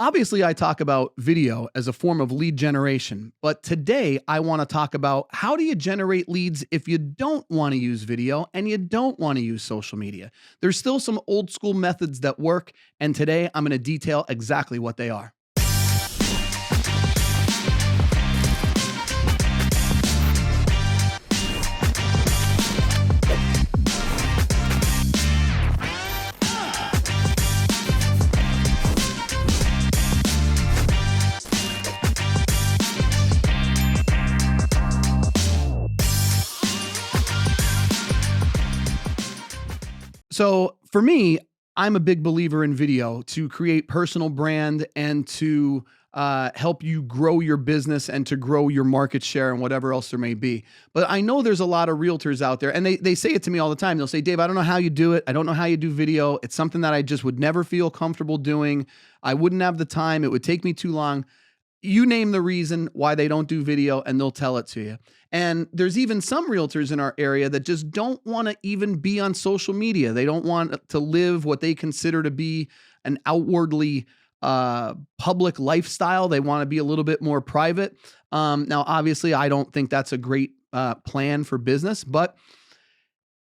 Obviously, I talk about video as a form of lead generation, but today I want to talk about how do you generate leads if you don't want to use video and you don't want to use social media. There's still some old school methods that work, and today I'm going to detail exactly what they are. So for me, I'm a big believer in video to create personal brand and to help you grow your business and to grow your market share and whatever else there may be. But I know there's a lot of realtors out there, and they say it to me all the time. They'll say, Dave, I don't know how you do it. I don't know how you do video. It's something that I just would never feel comfortable doing. I wouldn't have the time. It would take me too long. You name the reason why they don't do video and they'll tell it to you. And there's even some realtors in our area that just don't want to even be on social media. They don't want to live what they consider to be an outwardly public lifestyle. They want to be a little bit more private. Now, obviously, I don't think that's a great plan for business, but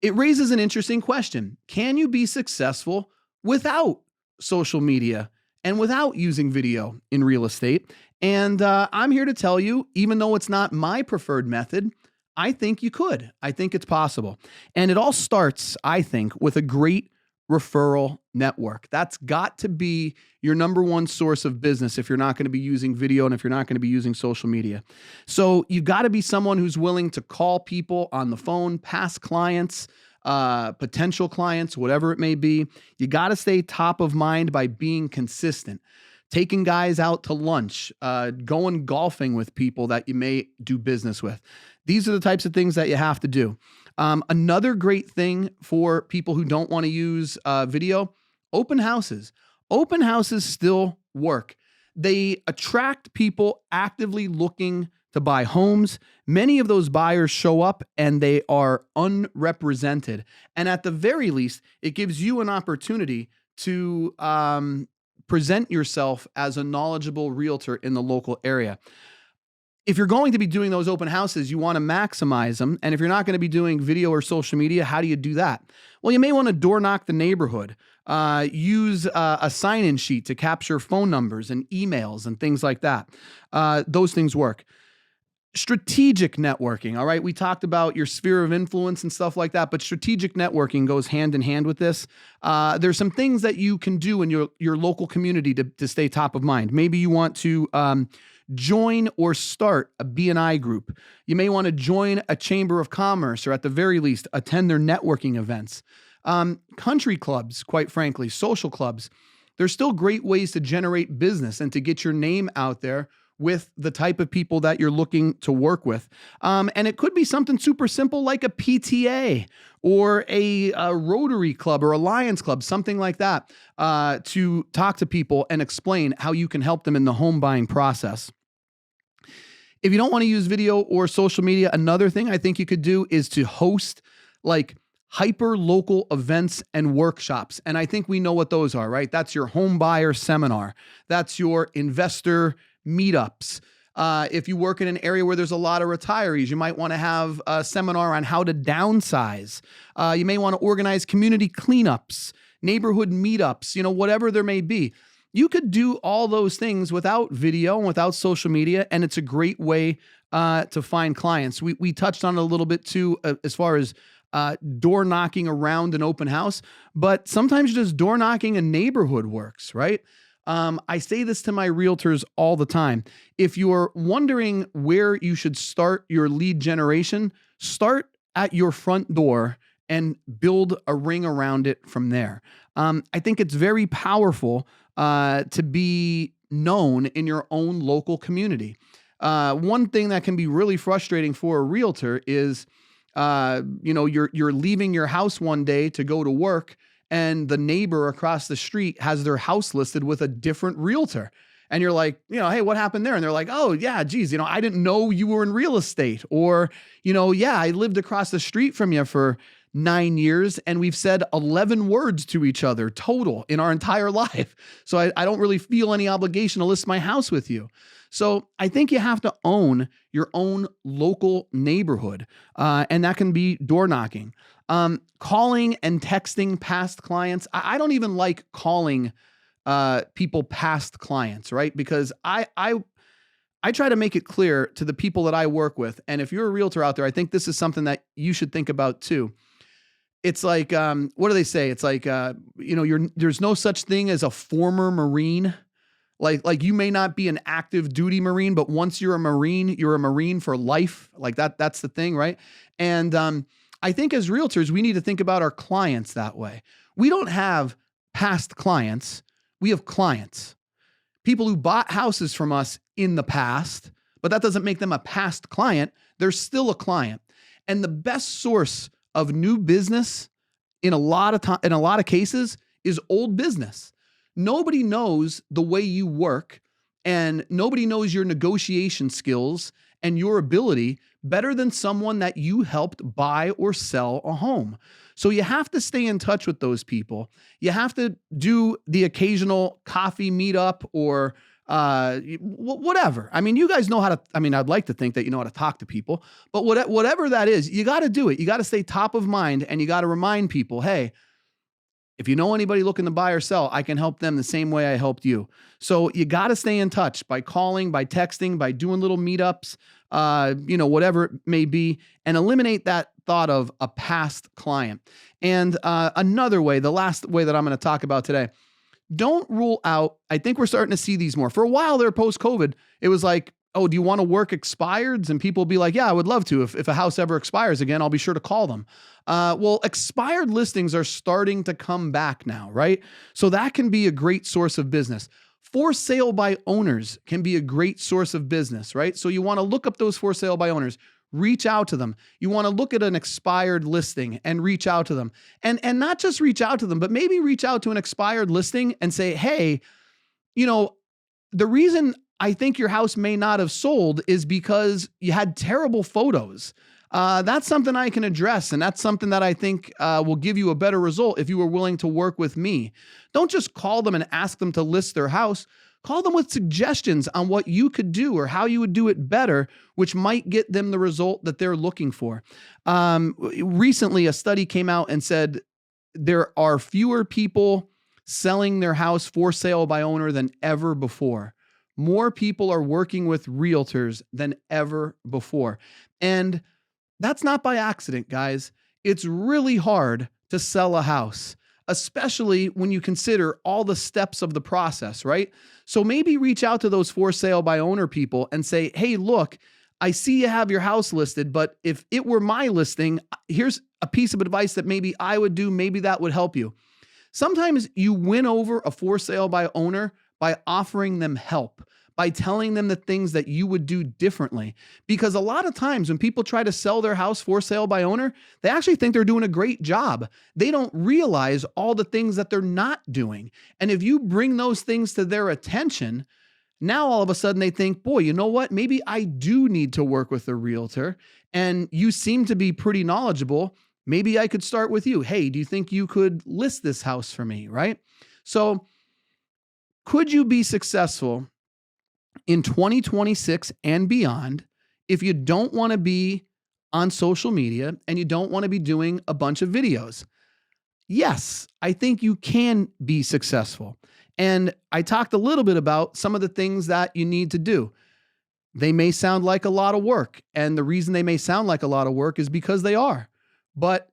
it raises an interesting question. Can you be successful without social media and without using video in real estate? And I'm here to tell you, even though it's not my preferred method, I think you could. I think it's possible. And it all starts, I think, with a great referral network. That's got to be your number one source of business if you're not going to be using video and if you're not going to be using social media. So you've got to be someone who's willing to call people on the phone, past clients, potential clients, whatever it may be. You got to stay top of mind by being consistent. Taking guys out to lunch, going golfing with people that you may do business with. These are the types of things that you have to do. Another great thing for people who don't want to use video, open houses. Open houses still work. They attract people actively looking to buy homes. Many of those buyers show up and they are unrepresented. And at the very least, it gives you an opportunity to present yourself as a knowledgeable realtor in the local area. If you're going to be doing those open houses, you want to maximize them. And if you're not going to be doing video or social media, how do you do that? Well, you may want to door knock the neighborhood, use a sign-in sheet to capture phone numbers and emails and things like that. Those things work. Strategic networking, all right? We talked about your sphere of influence and stuff like that, but strategic networking goes hand in hand with this. There's some things that you can do in your local community to stay top of mind. Maybe you want to join or start a B&I group. You may want to join a chamber of commerce, or at the very least, attend their networking events. Country clubs, quite frankly, social clubs. There's still great ways to generate business and to get your name out there with the type of people that you're looking to work with. And it could be something super simple like a PTA or a Rotary Club or a Lions Club, something like that, to talk to people and explain how you can help them in the home buying process. If you don't want to use video or social media, another thing I think you could do is to host like hyper local events and workshops. And I think we know what those are, right? That's your home buyer seminar. That's your investor meetups. If you work in an area where there's a lot of retirees, you might want to have a seminar on how to downsize. You may want to organize community cleanups, neighborhood meetups, whatever there may be. You could do all those things without video and without social media, and it's a great way to find clients. We touched on it a little bit too, as far as door knocking around an open house, but sometimes just door knocking a neighborhood works, right? I say this to my realtors all the time. If you're wondering where you should start your lead generation, start at your front door and build a ring around it from there. I think it's very powerful to be known in your own local community. One thing that can be really frustrating for a realtor is, you're leaving your house one day to go to work, and the neighbor across the street has their house listed with a different realtor. And you're like, hey, what happened there? And they're like, oh yeah, geez, I didn't know you were in real estate. Or, yeah, I lived across the street from you for 9 years, and we've said 11 words to each other total in our entire life. So I don't really feel any obligation to list my house with you. So I think you have to own your own local neighborhood, and that can be door knocking. Calling and texting past clients. I don't even like calling people past clients, right? Because I try to make it clear to the people that I work with. And if you're a realtor out there, I think this is something that you should think about too. It's like, what do they say? It's like, there's no such thing as a former Marine. Like you may not be an active duty Marine, but once you're a Marine for life. Like that's the thing, right? And I think as realtors, we need to think about our clients that way. We don't have past clients. We have clients. People who bought houses from us in the past, but that doesn't make them a past client. They're still a client. And the best source of new business in a lot of cases is old business. Nobody knows the way you work, and nobody knows your negotiation skills and your ability better than someone that you helped buy or sell a home. So you have to stay in touch with those people. You have to do the occasional coffee meetup or whatever. I mean, you guys know how to, I'd like to think that you know how to talk to people, but whatever that is, you got to do it. You got to stay top of mind, and you got to remind people, hey, if you know anybody looking to buy or sell, I can help them the same way I helped you. So you got to stay in touch by calling, by texting, by doing little meetups, whatever it may be, and eliminate that thought of a past client. And another way, the last way that I'm going to talk about today, don't rule out, I think we're starting to see these more. For a while there, post-COVID, it was like, oh, do you want to work expireds? And people be like, yeah, I would love to. If a house ever expires again, I'll be sure to call them. Well, expired listings are starting to come back now, right? So that can be a great source of business. For sale by owners can be a great source of business, right? So you want to look up those for sale by owners, reach out to them. You want to look at an expired listing and reach out to them. And not just reach out to them, but maybe reach out to an expired listing and say, hey, the reason I think your house may not have sold is because you had terrible photos. That's something I can address, and that's something that I think will give you a better result if you were willing to work with me. Don't just call them and ask them to list their house. Call them with suggestions on what you could do or how you would do it better, which might get them the result that they're looking for. Recently, a study came out and said there are fewer people selling their house for sale by owner than ever before. More people are working with realtors than ever before. And that's not by accident, guys. It's really hard to sell a house, especially when you consider all the steps of the process, right? So maybe reach out to those for sale by owner people and say, hey, look, I see you have your house listed, but if it were my listing, here's a piece of advice that maybe I would do. Maybe that would help you. Sometimes you win over a for sale by owner by offering them help, by telling them the things that you would do differently. Because a lot of times when people try to sell their house for sale by owner, they actually think they're doing a great job. They don't realize all the things that they're not doing. And if you bring those things to their attention, now all of a sudden they think, boy, you know what? Maybe I do need to work with a realtor, and you seem to be pretty knowledgeable. Maybe I could start with you. Hey, do you think you could list this house for me, right? So could you be successful in 2026 and beyond if you don't want to be on social media and you don't want to be doing a bunch of videos? Yes, I think you can be successful. And I talked a little bit about some of the things that you need to do. They may sound like a lot of work, and the reason they may sound like a lot of work is because they are. But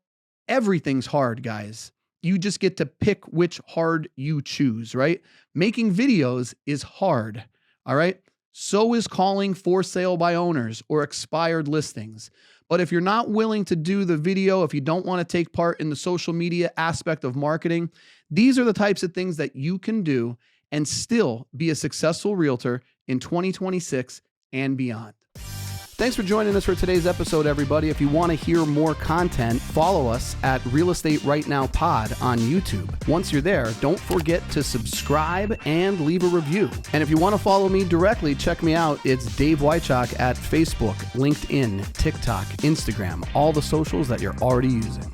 everything's hard, guys. You just get to pick which hard you choose, right? Making videos is hard, all right? So is calling for sale by owners or expired listings. But if you're not willing to do the video, if you don't want to take part in the social media aspect of marketing, these are the types of things that you can do and still be a successful realtor in 2026 and beyond. Thanks for joining us for today's episode, everybody. If you want to hear more content, follow us at Real Estate Right Now Pod on YouTube. Once you're there, don't forget to subscribe and leave a review. And if you want to follow me directly, check me out. It's Dave Wychok at Facebook, LinkedIn, TikTok, Instagram, all the socials that you're already using.